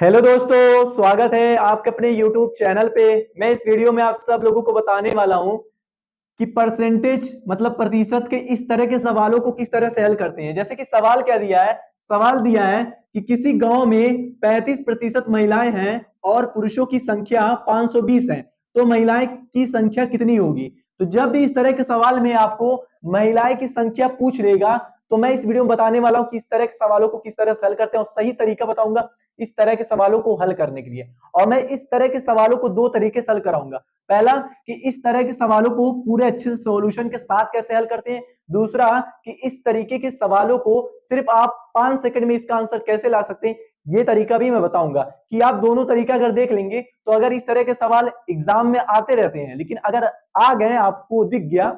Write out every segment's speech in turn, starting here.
Hello दोस्तों, स्वागत है आपके अपने YouTube चैनल पे। मैं इस वीडियो में आप सब लोगों को बताने वाला हूं कि परसेंटेज मतलब प्रतिशत के इस तरह के सवालों को किस तरह से हल करते हैं। जैसे कि सवाल क्या दिया है, सवाल दिया है कि किसी गांव में 35% महिलाएं हैं और पुरुषों की संख्या 520 है, तो महिलाएं की संख्या कितनी होगी। तो जब भी इस तरह के सवाल में आपको महिलाएं की संख्या पूछ लेगा तो मैं इस वीडियो में बताने वाला हूं कि इस तरह के सवालों को किस तरह से हल करते हैं और सही तरीका बताऊंगा इस तरह के सवालों को हल करने के लिए। और मैं इस तरह के सवालों को दो तरीके से हल कराऊंगा। पहला कि इस तरह के सवालों को पूरे अच्छे से सॉल्यूशन के साथ कैसे हल करते हैं। दूसरा कि इस तरीके के सवालों को सिर्फ आप 5 सेकंड में इसका आंसर कैसे ला सकते हैं, ये तरीका भी मैं बताऊंगा। कि आप दोनों तरीका अगर देख लेंगे तो अगर इस तरह के सवाल एग्जाम में आते रहते हैं, लेकिन अगर आ गए, आपको दिख गया,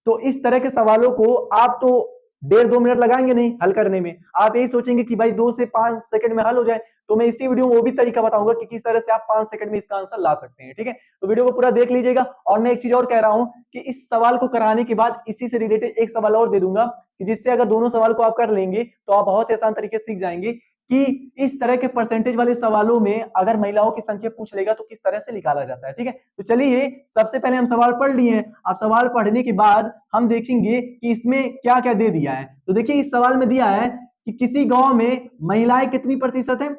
तो इस तरह के सवालों को आप तो 1.5-2 मिनट लगाएंगे नहीं हल करने में। आप यही सोचेंगे कि भाई 2 से 5 सेकंड में हल हो जाए। तो मैं इसी वीडियो में वो भी तरीका बताऊंगा कि किस तरह से आप 5 सेकंड में इसका आंसर ला सकते हैं। ठीक है, तो वीडियो को पूरा देख लीजिएगा। और मैं एक चीज और कह रहा हूं कि इस सवाल को कराने के बाद इसी से रिलेटेड एक सवाल और दे दूंगा कि जिससे अगर दोनों सवाल को आप कर लेंगे तो आप बहुत आसान तरीके से सीख जाएंगे कि इस तरह के परसेंटेज वाले सवालों में अगर महिलाओं की संख्या पूछ लेगा तो किस तरह से निकाला जाता है। ठीक है, तो चलिए सबसे पहले हम सवाल पढ़ लिए हैं। अब सवाल पढ़ने के बाद हम देखेंगे कि इसमें क्या क्या दे दिया है। तो देखिए इस सवाल में दिया है कि किसी गांव में महिलाएं कितनी प्रतिशत है,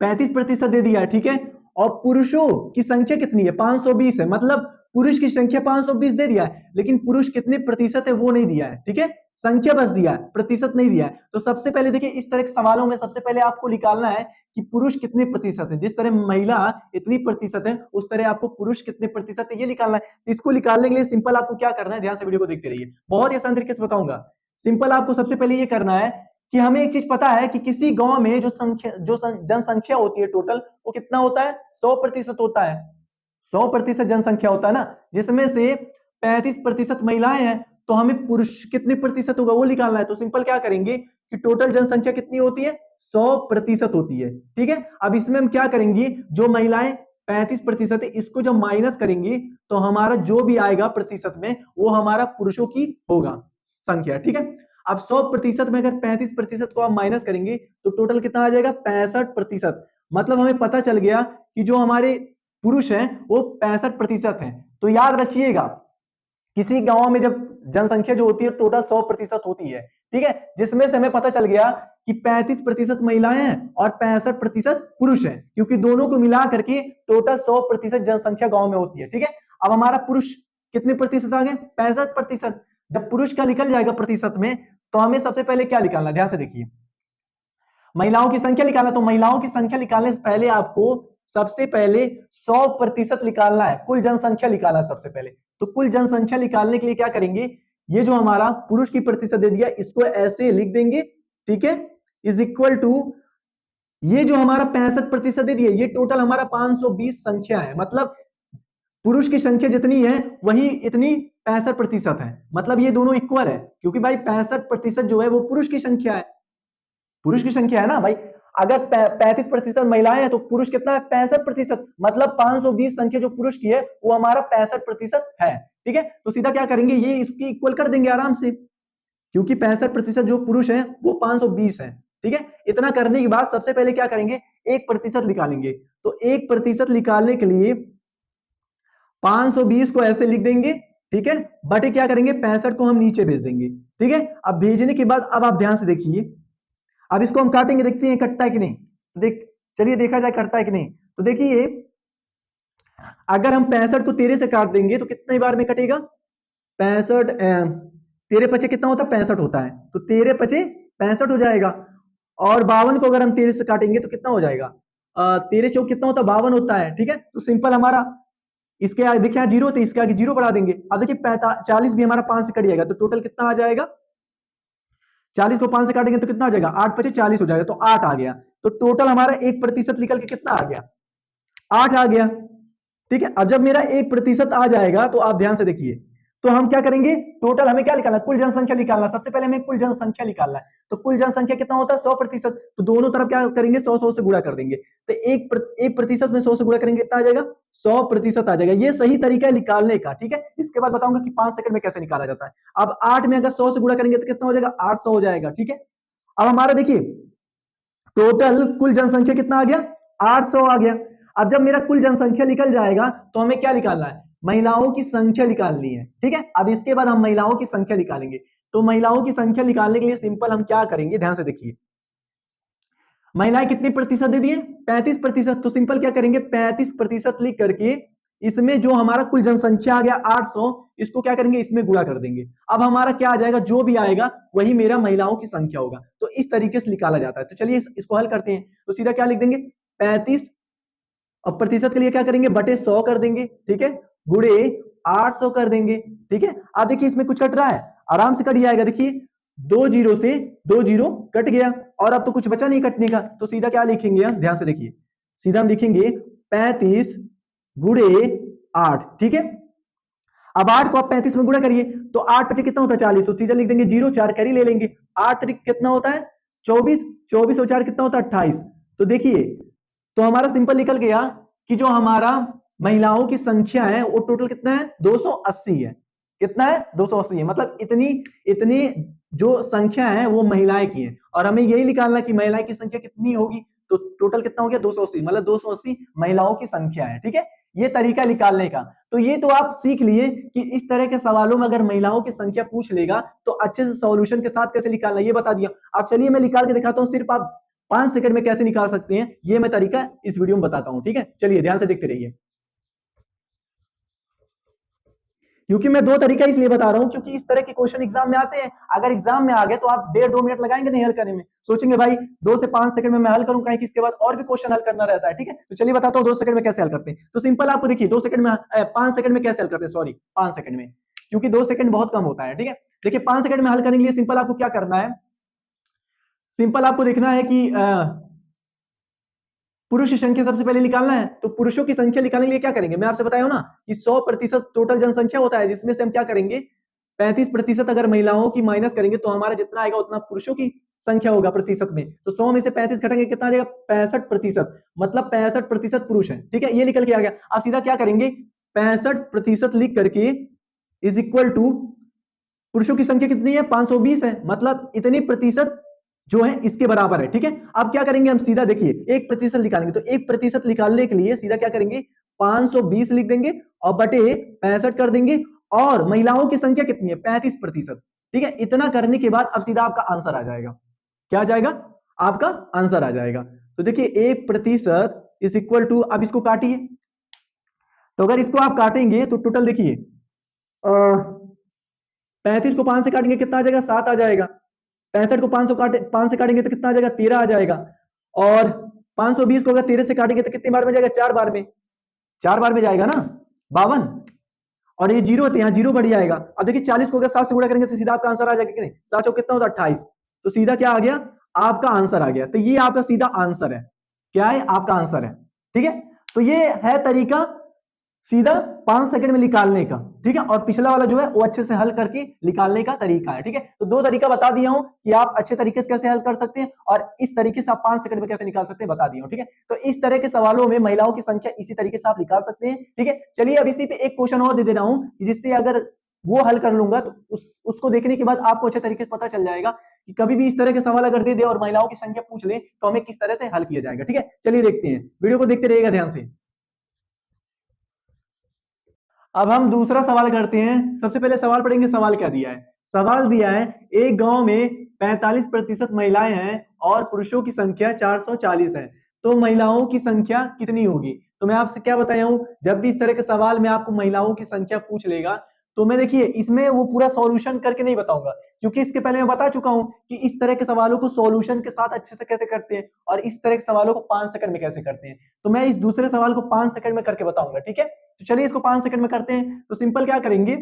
35% दे दिया है। ठीक है, और पुरुषों की संख्या कितनी है, 520 है। मतलब पुरुष की संख्या 520 दे दिया है, लेकिन पुरुष कितने प्रतिशत है वो नहीं दिया है। ठीक है, संख्या बस दिया है, प्रतिशत नहीं दिया है। तो सबसे पहले देखिए इस तरह के सवालों में सबसे पहले आपको निकालना है कि पुरुष कितने प्रतिशत है। जिस तरह महिला इतनी प्रतिशत है उस तरह आपको पुरुष कितने प्रतिशत है ये निकालना है। इसको निकालने के लिए सिंपल आपको क्या करना है, ध्यान से वीडियो को देखते रहिए, बहुत ही आसान तरीके से बताऊंगा। सिंपल आपको सबसे पहले ये करना है कि हमें एक चीज पता है कि किसी गांव में जो जनसंख्या होती है टोटल, वो कितना होता है, 100% होता है। 100% जनसंख्या होता है ना, जिसमें से 35% महिलाएं हैं। तो हमें पुरुष कितने प्रतिशत होगा वो निकालना है। तो सिंपल क्या करेंगे कि टोटल जनसंख्या कितनी होती है, 100% होती है। ठीक है, अब इसमें हम क्या करेंगे, जो महिलाएं 35% है इसको जब माइनस करेंगे तो हमारा जो भी आएगा प्रतिशत में वो हमारा पुरुषों की होगा संख्या। ठीक है, अब 100% में अगर 35% को आप माइनस करेंगे तो टोटल कितना आ जाएगा, 65%। मतलब हमें पता चल गया कि जो हमारे पुरुष हैं वो 65% हैं। तो याद रखिएगा किसी गांव में जब जनसंख्या जो होती है टोटल 100% होती है। ठीक है, जिसमें से हमें पता चल गया कि 35% महिलाएं हैं और 65% पुरुष हैं, क्योंकि दोनों को मिला करके टोटल 100% जनसंख्या गांव में होती है। ठीक है, अब हमारा पुरुष कितने प्रतिशत आ गए, 65%। जब पुरुष का निकल जाएगा प्रतिशत में तो हमें सबसे पहले क्या निकालना, ध्यान से देखिए, महिलाओं की संख्या निकालना। तो महिलाओं की संख्या निकालने से पहले आपको सबसे पहले 100% निकालना है, कुल जनसंख्या निकालना है सबसे पहले। तो कुल जनसंख्या निकालने के लिए क्या करेंगे, ये जो हमारा पुरुष की प्रतिशत दे दिया इसको ऐसे लिख देंगे। ठीक है, इज इक्वल टू ये जो हमारा 65% दे दिया, ये टोटल हमारा 520 संख्या है। मतलब पुरुष की संख्या जितनी है वही इतनी 65% है। मतलब ये दोनों इक्वल है, क्योंकि भाई 65% जो है वो पुरुष की संख्या है, पुरुष की संख्या है ना भाई। अगर 35% महिलाएं हैं तो पुरुष कितना है, 65%। मतलब 520 संख्या जो पुरुष की है वो हमारा 65% है। ठीक है, तो सीधा क्या करेंगे, ये इसकी इक्वल कर देंगे आराम से, क्योंकि 65% जो पुरुष है वो 520 है। ठीक है, इतना करने के बाद सबसे पहले क्या करेंगे, 1% निकालेंगे। तो 1% निकालने के लिए 520 को ऐसे लिख देंगे। ठीक है, बटे क्या करेंगे, 65 को हम नीचे भेज देंगे। ठीक है, अब भेजने के बाद अब आप ध्यान से देखिए, अब इसको हम काटेंगे, देखते हैं कटता है कि नहीं। तो चलिए देखा जाए कटता है कि नहीं। तो देखिए अगर हम 65 को 13 से काट देंगे तो कितने बार में कटेगा, 65 13 पचे कितना होता है, 65 होता है। तो 13 पचे 65 हो जाएगा। और 52 को अगर हम 13 से काटेंगे तो कितना हो जाएगा, 13 चौक कितना होता है, 52 होता है। ठीक है, तो सिंपल हमारा इसके आगे देखिए यहाँ जीरो थे, इसके आगे जीरो बढ़ा देंगे। अब देखिए 40 भी हमारा 5 से कट जाएगा तो टोटल कितना आ जाएगा, 40 को 5 से काटेंगे तो कितना हो जाएगा, 8 पचे 40 हो जाएगा। तो 8 आ गया। तो टोटल हमारा 1% निकल के कितना आ गया, 8 आ गया। ठीक है, अब जब मेरा 1% आ जाएगा तो आप ध्यान से देखिए, तो हम क्या करेंगे, टोटल हमें क्या निकालना है, कुल जनसंख्या निकालना। सबसे पहले हमें कुल जनसंख्या निकालना है। तो कुल जनसंख्या कितना होता है, 100%। तो दोनों तरफ क्या करेंगे, 100 से गुणा कर देंगे। तो 1% में 100 से गुणा करेंगे कितना आ जाएगा, 100% आ जाएगा। ये सही तरीका है निकालने का। ठीक है, इसके बाद बताऊंगा कि 5 सेकंड में कैसे निकाला जाता है। अब 8 में अगर 100 से गुणा करेंगे तो कितना हो जाएगा, 800 हो जाएगा। ठीक है, अब हमारा देखिए टोटल कुल जनसंख्या कितना आ गया, 800 आ गया। अब जब मेरा कुल जनसंख्या निकल जाएगा तो हमें क्या निकालना है, महिलाओं की संख्या निकालनी है, ठीक है। अब इसके बाद हम महिलाओं की संख्या निकालेंगे। तो महिलाओं की संख्या निकालने के लिए सिंपल हम क्या करेंगे, ध्यान से देखिए। महिलाएं कितने प्रतिशत दे दिए, 35%। तो सिंपल क्या करेंगे, 35% लिख करके इसमें जो हमारा कुल जनसंख्या आ गया 800, इसको क्या करेंगे, इसमें गुणा कर देंगे। अब हमारा क्या आ जाएगा, जो भी आएगा वही मेरा महिलाओं की संख्या होगा। तो इस तरीके से निकाला जाता है। तो चलिए इसको हल करते हैं। तो सीधा क्या लिख देंगे, 35 और प्रतिशत के लिए क्या करेंगे, बटे 100 कर देंगे, ठीक है, गुणे 800 कर देंगे, ठीक है। अब देखिए इसमें कुछ कट रहा है, आराम से कट जाएगा। देखिए 2 जीरो से 2 जीरो कट गया, और अब तो कुछ बचा नहीं कटने का। तो सीधा क्या लिखेंगे हम, ध्यान से देखिए, सीधा हम लिखेंगे 35 गुणे 8, ठीक है। अब 8 को आप 35 में गुणा करिए तो 8 पचे कितना होता है, 40। तो सीधा लिख देंगे 0, 4 कैरी ले लेंगे। 8 त्रिक कितना होता है, 24, 24 और 4 कितना होता है, 28। तो देखिए, तो हमारा सिंपल निकल गया कि जो हमारा महिलाओं की संख्या है वो टोटल कितना है, 280 है। कितना है, 280 है। मतलब इतनी इतनी जो संख्या है वो महिलाएं की है, और हमें यही निकालना कि महिलाएं की संख्या कितनी होगी। तो टोटल कितना हो गया, 280, मतलब 280 महिलाओं की संख्या है, ठीक है। ये तरीका निकालने का। तो ये तो आप सीख लिए कि इस तरह के सवालों में अगर महिलाओं की संख्या पूछ लेगा तो अच्छे से सॉल्यूशन के साथ कैसे निकालना, ये बता दिया। अब चलिए मैं निकाल के दिखाता हूं, सिर्फ आप 5 सेकंड में कैसे निकाल सकते हैं, ये मैं तरीका इस वीडियो में बताता हूं, ठीक है। चलिए ध्यान से देखते रहिए। क्योंकि मैं दो तरीका इसलिए बता रहा हूं क्योंकि इस तरह के क्वेश्चन एग्जाम में आते हैं। अगर एग्जाम में आ गए तो आप 1.5-2 मिनट लगाएंगे नहीं हल करने में, सोचेंगे भाई 2 से 5 सेकंड में मैं हल करूं, कहीं कि इसके बाद और भी क्वेश्चन हल करना रहता है, ठीक है। तो चलिए बताता हूं 2 सेकंड में कैसे हल करते हैं। तो सिंपल आपको देखिए 2 सेकंड में 5 सेकंड में कैसे हल करते हैं, सॉरी 5 सेकंड में, क्योंकि 2 सेकंड बहुत कम होता है, ठीक है। देखिए 5 सेकंड में हल करने के लिए सिंपल आपको क्या करना है, सिंपल आपको देखना है कि पुरुष की संख्या सबसे पहले निकालना है। तो पुरुषों की संख्या निकालने के लिए क्या करेंगे, मैं आपसे बताया हूं ना कि 100% टोटल जनसंख्या होता है, जिसमें से हम क्या करेंगे, 35% अगर महिलाओं की माइनस करेंगे तो हमारा जितना आएगा उतना पुरुषों की संख्या होगा प्रतिशत में। तो 100 में से 35 घटेंगे कितना आ जाएगा, 65%, मतलब 65% पुरुष है, ठीक है। ये निकल के आ गया। आप सीधा क्या करेंगे, 65% लिख करके इज इक्वल टू पुरुषों की संख्या कितनी है, 520 है, मतलब इतनी प्रतिशत जो है इसके बराबर है, ठीक है। अब क्या करेंगे हम, सीधा देखिए 1% निकालेंगे। तो 1% निकालने के लिए सीधा क्या करेंगे, 520 लिख देंगे और बटे 65 कर देंगे, और महिलाओं की संख्या कितनी है, 35%, ठीक है। इतना करने के बाद अब सीधा आपका आंसर आ जाएगा। क्या आ जाएगा, आपका आंसर आ जाएगा। तो देखिए 1% इज इक्वल टू, अब इसको काटिए। तो अगर इसको आप काटेंगे तो टोटल देखिए 35 को 5 से काटेंगे कितना आ जाएगा, 7 आ जाएगा। 65 को 5 से काटेंगे तो कितना आ जाएगा, 13 आ जाएगा। और 520 को अगर 13 से काटेंगे तो कितनी बार में जाएगा, 4 बार में, 4 बार में जाएगा ना, 52। और ये जीरो होते हैं, यहाँ जीरो बढ़ जाएगा। अब देखिए 40 को अगर 7 से गुणा करेंगे तो सीधा आपका आंसर आ जाएगा कि नहीं, 7 कितना होता है, 28। तो सीधा क्या आ गया, आपका आंसर आ गया। तो ये आपका सीधा आंसर है, क्या है, आपका आंसर है, ठीक है। तो ये है तरीका सीधा 5 सेकंड में निकालने का, ठीक है। और पिछला वाला जो है वो अच्छे से हल करके निकालने का तरीका है, ठीक है। तो दो तरीका बता दिया हूं कि आप अच्छे तरीके से कैसे हल कर सकते हैं, और इस तरीके से आप 5 सेकंड में कैसे निकाल सकते हैं बता दिया हूं, ठीक है। तो इस तरह के सवालों में महिलाओं की संख्या इसी तरीके से आप निकाल सकते हैं, ठीक है। चलिए अब इसी पे एक क्वेश्चन और दे दे रहा हूं, जिससे अगर वो हल कर लूंगा तो उसको देखने के बाद आपको अच्छे तरीके से पता चल जाएगा कि कभी भी इस तरह के सवाल अगर दे दे और महिलाओं की संख्या पूछ ले तो हमें किस तरह से हल किया जाएगा, ठीक है। चलिए देखते हैं, वीडियो को देखते रहिएगा ध्यान से। अब हम दूसरा सवाल करते हैं। सबसे पहले सवाल पढ़ेंगे, सवाल क्या दिया है। सवाल दिया है, एक गांव में 45% महिलाएं हैं और पुरुषों की संख्या 440 है, तो महिलाओं की संख्या कितनी होगी। तो मैं आपसे क्या बताया हूं, जब भी इस तरह के सवाल में आपको महिलाओं की संख्या पूछ लेगा तो मैं देखिए इसमें वो पूरा सॉल्यूशन करके नहीं बताऊंगा, क्योंकि इसके पहले मैं बता चुका हूं कि इस तरह के सवालों को सॉल्यूशन के साथ अच्छे से कैसे करते हैं, और इस तरह के सवालों को 5 सेकंड में कैसे करते हैं। तो मैं इस दूसरे सवाल को 5 सेकंड में करके बताऊंगा, ठीक है। तो चलिए इसको 5 सेकंड में करते हैं। तो सिंपल क्या करेंगे,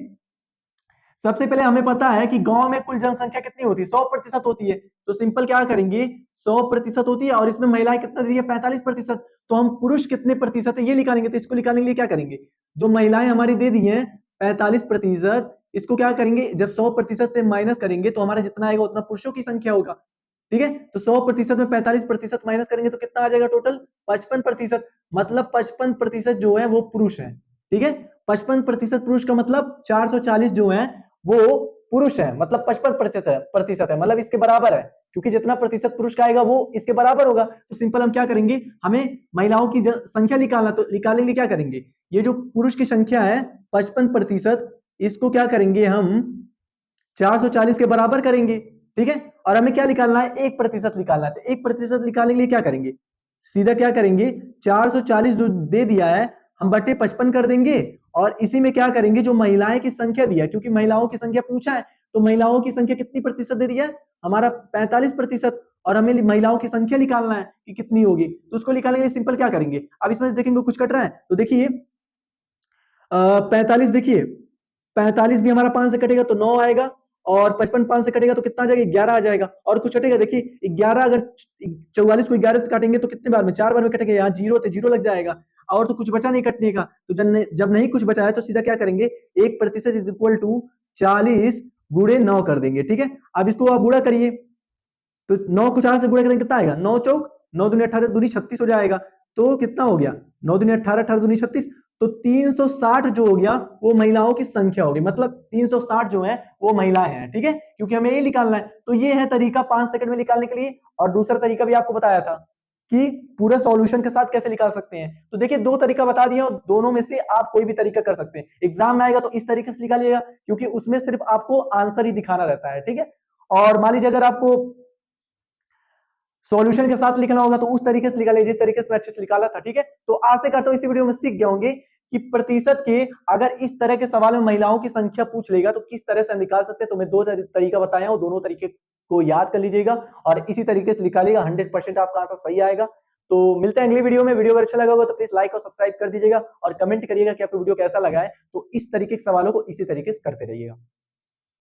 सबसे पहले हमें पता है कि गांव में कुल जनसंख्या कितनी होती है, 100% होती है। तो सिंपल क्या करेंगे, 100% होती है और इसमें महिलाएं कितना दी है, 45%। तो हम पुरुष कितने प्रतिशत है ये निकालेंगे। तो इसको निकालने के लिए क्या करेंगे, जो महिलाएं हमारी दे दी है 45%, इसको क्या करेंगे, जब 100% से माइनस करेंगे तो हमारा जितना आएगा उतना पुरुषों की संख्या होगा, ठीक है। तो 100% में 45% माइनस करेंगे तो कितना आ जाएगा, टोटल 55%, मतलब 55% जो है वो पुरुष है, ठीक है। 55% पुरुष का मतलब 440 जो है वो पुरुष है मतलब 55% है, मतलब इसके बराबर है, क्योंकि जितना प्रतिशत पुरुष का आएगा वो इसके बराबर होगा। तो सिंपल हम क्या करेंगे, हमें महिलाओं की संख्या निकालना, तो निकालेंगे क्या करेंगे, ये जो पुरुष की संख्या है 55%, इसको क्या करेंगे हम 440 के बराबर करेंगे, ठीक है। और हमें क्या निकालना है, 1% निकालना है। तो 1% निकालने के लिए क्या करेंगे, सीधा क्या करेंगे, 440 जो दे दिया है हम बटे 55 कर देंगे, और इसी में क्या करेंगे, जो महिलाएं की संख्या दिया, क्योंकि महिलाओं की संख्या पूछा है, तो महिलाओं की संख्या कितनी प्रतिशत दे दिया है, हमारा 45%, और हमें महिलाओं की संख्या निकालना है कि कितनी होगी। तो उसको निकालने के लिए सिंपल क्या करेंगे, अब इसमें से देखेंगे कुछ कट रहा है, तो देखिए 45, देखिए 45 भी हमारा 5 से कटेगा तो 9 आएगा, और 55 5 से कटेगा तो कितना आ जाएगा, 11 आ जाएगा। और कुछ कटेगा, देखिए 11, अगर 44 को 11 से काटेंगे तो कितने बार में, 4 बार में कटेगा, यहाँ जीरो थे, जीरो लग जाएगा, और तो कुछ बचा नहीं कटने का। तो जब नहीं कुछ बचा है तो सीधा क्या करेंगे, 1% इज इक्वल टू 40 गुणे 9 कर देंगे, ठीक है। अब इसको आप गुणा करिए, तो 9 को 4 से गुणा करेंगे कितना आएगा, 9 चौक 9 दूनी 18 दूनी 36 हो जाएगा। तो कितना हो गया, 9 दूनी 18 18 दूनी 36, तो 360 जो हो गया वो महिलाओं की संख्या होगी, मतलब 360 जो है वो महिलाएं हैं, ठीक है, क्योंकि हमें ये निकालना है। तो ये है तरीका 5 सेकंड में निकालने के लिए। और दूसरा तरीका भी आपको बताया था कि पूरा सॉल्यूशन के साथ कैसे निकाल सकते हैं। तो देखिए 2 तरीका बता दिए, और दोनों में से आप कोई भी तरीका कर सकते हैं। एग्जाम में आएगा तो इस तरीके से निकालिएगा, क्योंकि उसमें सिर्फ आपको आंसर ही दिखाना रहता है, ठीक है। और मान लीजिए अगर आपको सॉल्यूशन के साथ लिखना होगा तो उस तरीके से निकालिए जिस तरीके से मैं अच्छे से निकाला था, ठीक है। तो आशा करता हूं इसी वीडियो में सीख गए होंगे कि प्रतिशत के अगर इस तरह के सवाल में महिलाओं की संख्या पूछ लेगा तो किस तरह से हम निकाल सकते हैं। तो मैं 2 तरीका बताया हूं, दोनों तरीके को याद कर लीजिएगा और इसी तरीके से निकालिएगा, 100% आपका आंसर सही आएगा। तो मिलते हैं अगली वीडियो में। वीडियो अगर अच्छा लगा होगा तो प्लीज लाइक और सब्सक्राइब कर दीजिएगा, और कमेंट करिएगा कि आपको वीडियो कैसा लगा है। तो इस तरीके के सवालों को इसी तरीके से करते रहिएगा।